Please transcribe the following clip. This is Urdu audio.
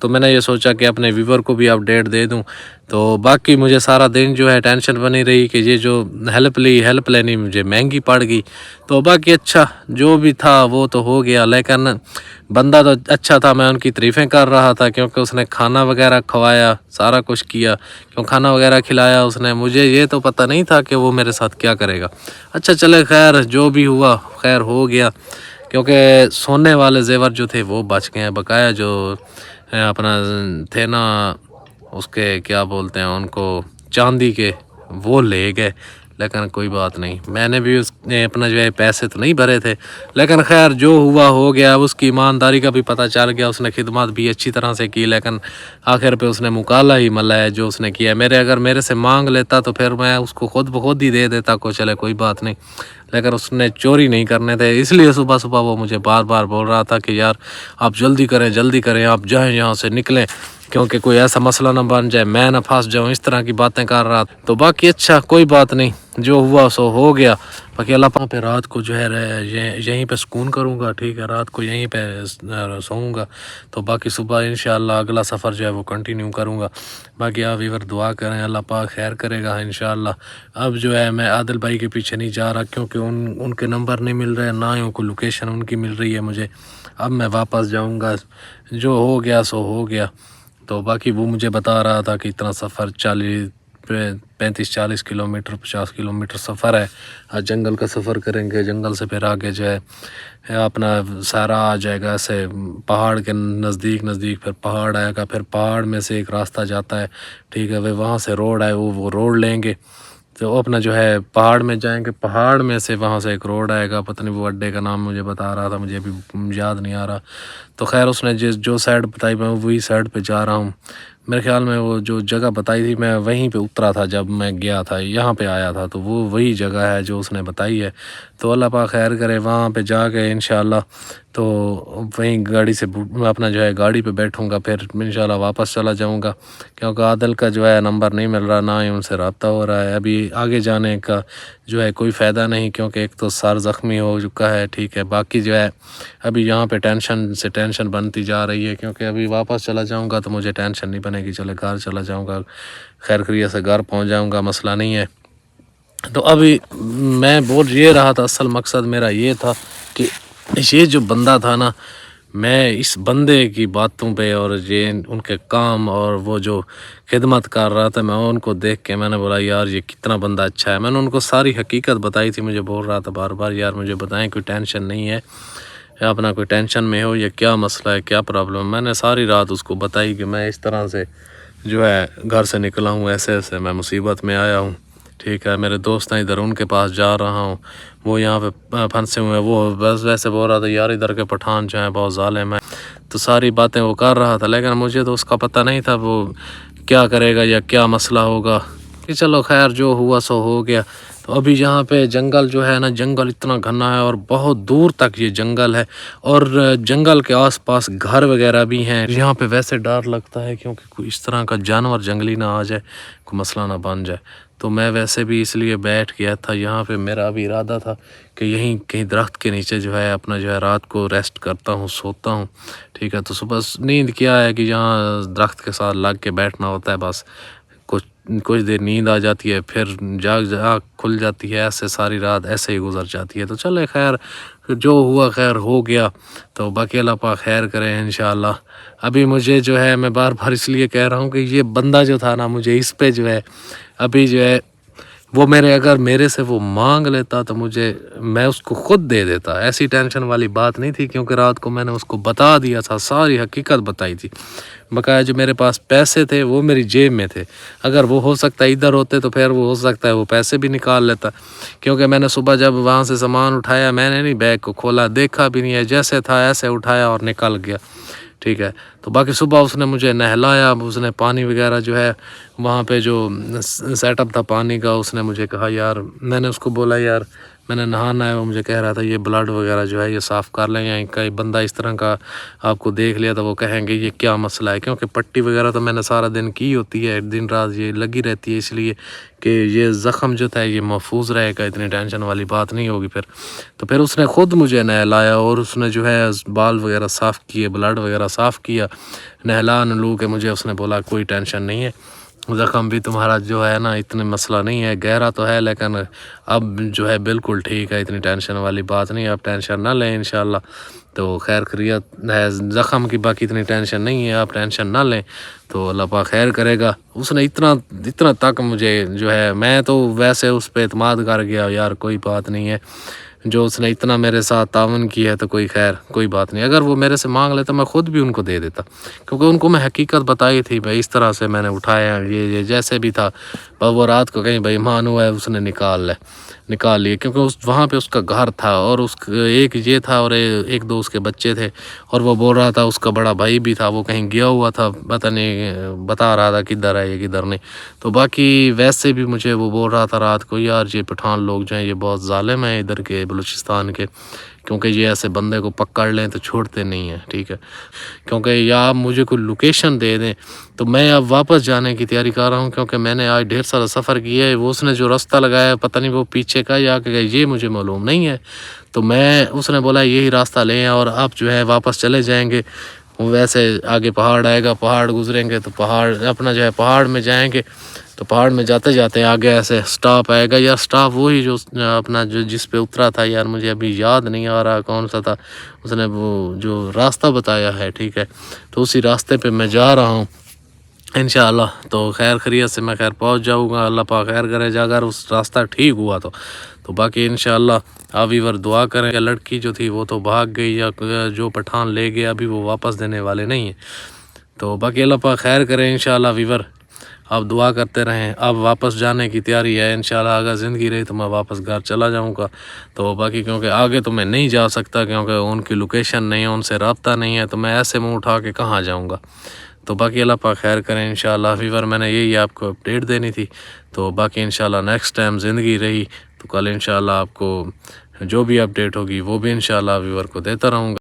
تو میں نے یہ سوچا کہ اپنے ویور کو بھی اپڈیٹ دے دوں. تو باقی مجھے سارا دن جو ہے ٹینشن بنی رہی کہ یہ جو ہیلپ لینی مجھے مہنگی پڑ گئی. تو باقی اچھا جو بھی تھا وہ تو ہو گیا، لیکن بندہ تو اچھا تھا. میں ان کی تعریفیں کر رہا تھا کیونکہ اس نے کھانا وغیرہ کھوایا، سارا کچھ کیا. کیوں کھانا وغیرہ کھلایا اس نے مجھے، یہ تو پتہ نہیں تھا کہ وہ میرے ساتھ کیا کرے گا. اچھا چلے خیر، جو بھی ہوا خیر ہو گیا. کیونکہ سونے والے زیور جو تھے وہ بچ گئے ہیں، بقایا جو اپنا تھے نا اس کے کیا بولتے ہیں ان کو، چاندی کے، وہ لے گئے. لیکن کوئی بات نہیں، میں نے بھی اس نے اپنا جو ہے پیسے تو نہیں بھرے تھے. لیکن خیر جو ہوا ہو گیا. اس کی ایمانداری کا بھی پتہ چل گیا، اس نے خدمات بھی اچھی طرح سے کی. لیکن آخر پہ اس نے مکالا ہی ملا ہے جو اس نے کیا. اگر میرے سے مانگ لیتا تو پھر میں اس کو خود بخود ہی دے دیتا کو، چلے کوئی بات نہیں. لیکن اس نے چوری نہیں کرنے تھے، اس لیے صبح صبح وہ مجھے بار بار بول رہا تھا کہ یار آپ جلدی کریں، آپ جائیں یہاں سے نکلیں، کیونکہ کوئی ایسا مسئلہ نہ بن جائے، میں نہ پھنس جاؤں. اس طرح کی باتیں کر رہا. تو باقی اچھا کوئی بات نہیں، جو ہوا سو ہو گیا. باقی اللہ پاک پہ رات کو جو ہے یہیں پہ سکون کروں گا. ٹھیک ہے، رات کو یہیں پہ سوؤں گا. تو باقی صبح انشاءاللہ اگلا سفر جو ہے وہ کنٹینیو کروں گا. باقی آپ ایور دعا کریں، اللہ پاک خیر کرے گا انشاءاللہ. اب جو ہے میں عادل بھائی کے پیچھے نہیں جا رہا، کیونکہ ان کے نمبر نہیں مل رہے، نہ ہی ان کو لوکیشن ان کی مل رہی ہے مجھے. اب میں واپس جاؤں گا، جو ہو گیا سو ہو گیا. تو باقی وہ مجھے بتا رہا تھا کہ اتنا سفر 35-40 کلومیٹر 50 کلومیٹر سفر ہے. آج جنگل کا سفر کریں گے، جنگل سے پھر آگے جو ہے اپنا سارا آ جائے گا، ایسے پہاڑ کے نزدیک پھر پہاڑ آئے گا. پھر پہاڑ میں سے ایک راستہ جاتا ہے، ٹھیک ہے، وہاں سے روڈ ہے، وہ روڈ لیں گے. تو اپنا جو ہے پہاڑ میں جائیں گے، پہاڑ میں سے وہاں سے ایک روڈ آئے گا، پتہ نہیں وہ اڈے کا نام مجھے بتا رہا تھا، مجھے ابھی یاد نہیں آ رہا. تو خیر اس نے جو سائڈ بتائی میں وہی سائڈ پہ جا رہا ہوں. میرے خیال میں وہ جو جگہ بتائی تھی میں وہیں پہ اترا تھا جب میں گیا تھا، یہاں پہ آیا تھا. تو وہ وہی جگہ ہے جو اس نے بتائی ہے. تو اللہ پاک خیر کرے، وہاں پہ جا کے انشاءاللہ تو وہیں گاڑی سے اپنا جو ہے گاڑی پہ بیٹھوں گا، پھر انشاءاللہ واپس چلا جاؤں گا. کیونکہ عادل کا جو ہے نمبر نہیں مل رہا، نہ ہی ان سے رابطہ ہو رہا ہے. ابھی آگے جانے کا جو ہے کوئی فائدہ نہیں، کیونکہ ایک تو سر زخمی ہو چکا ہے. ٹھیک ہے، باقی جو ہے ابھی یہاں پہ ٹینشن بنتی جا رہی ہے، کیونکہ ابھی واپس چلا جاؤں گا تو مجھے ٹینشن نہیں بنے گی. چلے گھر چلا جاؤں گا، خیر خیریت سے گھر پہنچ جاؤں گا، مسئلہ نہیں ہے. تو ابھی میں بول یہ رہا تھا، اصل مقصد میرا یہ تھا کہ یہ جو بندہ تھا نا، میں اس بندے کی باتوں پہ اور یہ ان کے کام اور وہ جو خدمت کر رہا تھا، میں ان کو دیکھ کے میں نے بولا یار یہ کتنا بندہ اچھا ہے. میں نے ان کو ساری حقیقت بتائی تھی. مجھے بول رہا تھا بار بار یار مجھے بتائیں، کوئی ٹینشن نہیں ہے، یا اپنا کوئی ٹینشن میں ہو، یا کیا مسئلہ ہے، کیا پرابلم. میں نے ساری رات اس کو بتائی کہ میں اس طرح سے جو ہے گھر سے نکلا ہوں، ایسے میں مصیبت میں آیا ہوں. ٹھیک ہے، میرے دوست ہیں ادھر، ان کے پاس جا رہا ہوں، وہ یہاں پہ پھنسے ہوئے ہیں. وہ بس ویسے بول رہا تھا یار ادھر کے پٹھان جو ہیں بہت ظالم ہیں. تو ساری باتیں وہ کر رہا تھا، لیکن مجھے تو اس کا پتہ نہیں تھا وہ کیا کرے گا یا کیا مسئلہ ہوگا. کہ چلو خیر جو ہوا سو ہو گیا. تو ابھی یہاں پہ جنگل جو ہے نا، جنگل اتنا گھنا ہے اور بہت دور تک یہ جنگل ہے، اور جنگل کے آس پاس گھر وغیرہ بھی ہیں. یہاں پہ ویسے ڈر لگتا ہے کیونکہ کوئی اس طرح کا جانور جنگلی نہ آ جائے، کوئی مسئلہ نہ بن جائے. تو میں ویسے بھی اس لیے بیٹھ گیا تھا یہاں پہ. میرا بھی ارادہ تھا کہ یہیں کہیں درخت کے نیچے جو ہے اپنا جو ہے رات کو ریسٹ کرتا ہوں، سوتا ہوں. ٹھیک ہے، تو صبح نیند کیا ہے کہ یہاں درخت کے ساتھ لگ کے بیٹھنا ہوتا ہے. بس کچھ دیر نیند آ جاتی ہے، پھر جاگ کھل جاتی ہے، ایسے ساری رات ایسے ہی گزر جاتی ہے. تو چلے خیر جو ہوا خیر ہو گیا. تو باقی اللہ پاک خیر کرے انشاءاللہ. ابھی مجھے جو ہے میں بار بار اس لیے کہہ رہا ہوں کہ یہ بندہ جو تھا نا، مجھے اس پہ جو ہے ابھی جو ہے وہ اگر میرے سے وہ مانگ لیتا تو میں اس کو خود دے دیتا. ایسی ٹینشن والی بات نہیں تھی، کیونکہ رات کو میں نے اس کو بتا دیا تھا، ساری حقیقت بتائی تھی. بقایا جو میرے پاس پیسے تھے وہ میری جیب میں تھے. اگر وہ ہو سکتا ہے ادھر ہوتے تو پھر وہ ہو سکتا ہے وہ پیسے بھی نکال لیتا. کیونکہ میں نے صبح جب وہاں سے سامان اٹھایا، میں نے نہیں بیگ کو کھولا، دیکھا بھی نہیں ہے، جیسے تھا ایسے اٹھایا اور نکل گیا. ٹھیک ہے، تو باقی صبح اس نے مجھے نہلایا، اس نے پانی وغیرہ جو ہے وہاں پہ جو سیٹ اپ تھا پانی کا، اس نے مجھے کہا یار، میں نے اس کو بولا یار میں نے نہانا ہے، وہ مجھے کہہ رہا تھا یہ بلڈ وغیرہ جو ہے یہ صاف کر لیں، یا کئی بندہ اس طرح کا آپ کو دیکھ لیا تو وہ کہیں گے یہ کیا مسئلہ ہے، کیونکہ پٹی وغیرہ تو میں نے سارا دن کی ہوتی ہے، دن رات یہ لگی رہتی ہے، اس لیے کہ یہ زخم جو تھا یہ محفوظ رہے گا، اتنی ٹینشن والی بات نہیں ہوگی پھر۔ تو پھر اس نے خود مجھے نہلایا اور اس نے جو ہے بال وغیرہ صاف کیے، بلڈ وغیرہ صاف کیا، نہلا نلو کے مجھے اس نے بولا کوئی ٹینشن نہیں ہے، زخم بھی تمہارا جو ہے نا اتنے مسئلہ نہیں ہے، گہرا تو ہے لیکن اب جو ہے بالکل ٹھیک ہے، اتنی ٹینشن والی بات نہیں ہے، آپ ٹینشن نہ لیں انشاءاللہ۔ تو خیر خیریت ہے، زخم کی باقی اتنی ٹینشن نہیں ہے، آپ ٹینشن نہ لیں، تو اللہ پاک خیر کرے گا۔ اس نے اتنا تک مجھے جو ہے، میں تو ویسے اس پہ اعتماد کر گیا یار کوئی بات نہیں ہے، جو اس نے اتنا میرے ساتھ تعاون کیا ہے تو کوئی بات نہیں، اگر وہ میرے سے مانگ لیتا میں خود بھی ان کو دے دیتا، کیونکہ ان کو میں حقیقت بتائی تھی بھائی اس طرح سے میں نے اٹھایا، یہ جیسے بھی تھا، وہ رات کو کہیں بھائی مان ہوا ہے اس نے نکال لیے، کیونکہ وہاں پہ اس کا گھر تھا، اور اس ایک یہ تھا اور ایک دو اس کے بچے تھے، اور وہ بول رہا تھا اس کا بڑا بھائی بھی تھا، وہ کہیں گیا ہوا تھا، پتہ نہیں بتا رہا تھا کدھر ہے یہ کدھر نہیں۔ تو باقی ویسے بھی مجھے وہ بول رہا تھا رات کو یار یہ پٹھان لوگ جو ہیں یہ بہت ظالم ہیں ادھر کے بلوچستان کے، کیونکہ یہ ایسے بندے کو پکڑ لیں تو چھوڑتے نہیں ہیں، ٹھیک ہے، کیونکہ یا آپ مجھے کوئی لوکیشن دے دیں تو میں اب واپس جانے کی تیاری کر رہا ہوں، کیونکہ میں نے آج ڈھیر سارا سفر کیا ہے، وہ اس نے جو راستہ لگایا ہے پتہ نہیں وہ پیچھے کا یا کہ یہ مجھے معلوم نہیں ہے، تو اس نے بولا یہی راستہ لیں اور آپ جو ہے واپس چلے جائیں گے، ویسے آگے پہاڑ آئے گا، پہاڑ گزریں گے تو پہاڑ اپنا جو ہے پہاڑ میں جائیں گے، تو پہاڑ میں جاتے جاتے آگے ایسے سٹاپ آئے گا، یا سٹاپ وہی جو اپنا جس پہ اترا تھا، یار مجھے ابھی یاد نہیں آ رہا کون سا تھا، اس نے وہ جو راستہ بتایا ہے، ٹھیک ہے، تو اسی راستے پہ میں جا رہا ہوں انشاءاللہ، تو خیر خیریت سے میں خیر پہنچ جاؤں گا، اللہ پاک خیر کرے جا، اگر اس راستہ ٹھیک ہوا تو باقی انشاءاللہ آپ ویور دعا کریں، لڑکی جو تھی وہ تو بھاگ گئی، یا جو پٹھان لے گیا ابھی وہ واپس دینے والے نہیں ہیں، تو باقی اللہ پاک خیر کرے انشاءاللہ ویور، آپ دعا کرتے رہیں، اب واپس جانے کی تیاری ہے انشاءاللہ، اگر زندگی رہی تو میں واپس گھر چلا جاؤں گا، تو باقی کیونکہ آگے تو میں نہیں جا سکتا، کیونکہ ان کی لوکیشن نہیں ہے، ان سے رابطہ نہیں ہے، تو میں ایسے منہ اٹھا کے کہاں جاؤں گا، تو باقی اللہ پاک خیر کریں انشاءاللہ ویور، میں نے یہی آپ کو اپڈیٹ دینی تھی، تو باقی انشاءاللہ نیکسٹ ٹائم زندگی رہی تو کل انشاءاللہ آپ کو جو بھی اپڈیٹ ہوگی وہ بھی انشاءاللہ ویور کو دیتا رہوں گا۔